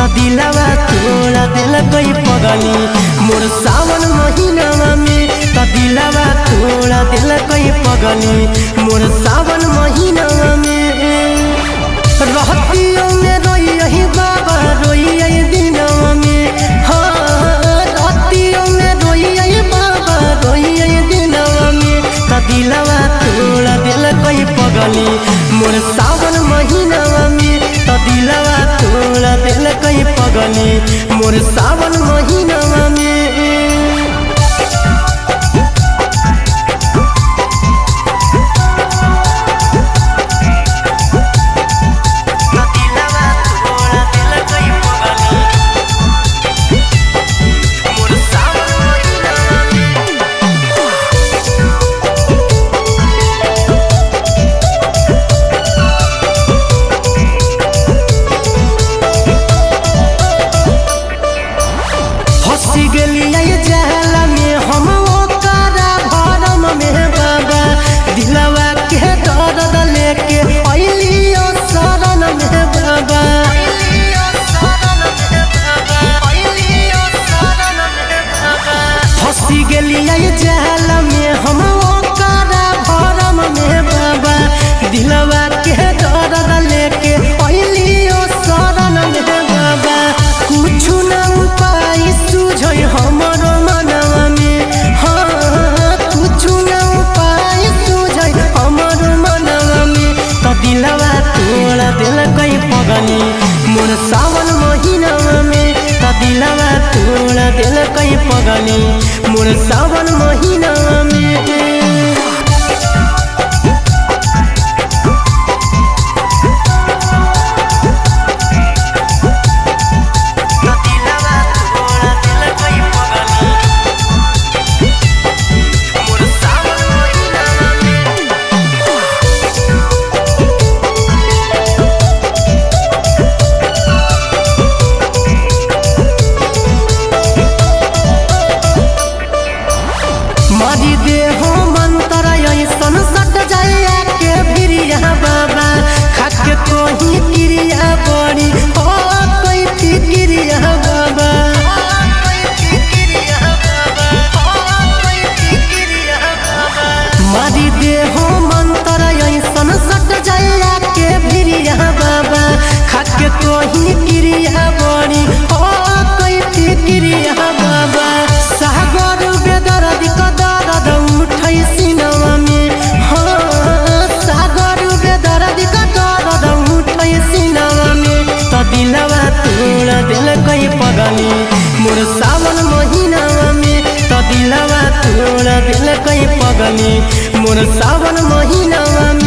त दिलवा तोड़ा दिल कोई पगली मोर सावन महीनावा में त दिलवा तोड़ा दिल कोई पगली मोर सावन महीनावा में रहतियों में रोई यही बाबा रोई यही दिनवा में रहतियों में रोई यही बाबा रोई यही दिनवा में त दिलवा तोड़ा दिल कोई पगली मोर सावन महीनावा में त दिलवा तोड़ा दिल कोई पगली मोर सावन महीनावा में दिलवा के दर्द लेके अइलियो शरण में बाबा फंसी गेलिए जाल में हम ओकरा भरम में बाबा दिलवा के दर्द लेके अइलियो शरण में बाबा कुछ ना उपाय सूझे हमरो मनवा में कुछ ना उपाय सूझे हमरो मनवा में त दिलवा तोड़ा दिल कोई पगली मोर सावन महीनावा में त दिलवा तोड़ा दिल कोई पगली मोर सावन महीनावा में मारी देहो मंत्र ऐसन सट जाए के भिरिया बाबा खाके कोही क्रिया बड़ी हो कोई क्रिया बाबा मारी देहो मंत्र ऐसन सट जाए के भिरिया बाबा खाके कोही क्रिया बड़ी हो कोई क्रिया बाबा सागर बेदर्द कदर्द उठै सिनवा में सागर बेदर्द कदर्द उठै सिनवा में त दिलवा तोड़ा दिल कोई पगली मोर सावन महीनावा में त दिलवा तोड़ा दिल कोई पगली मोर सावन महीनावा में।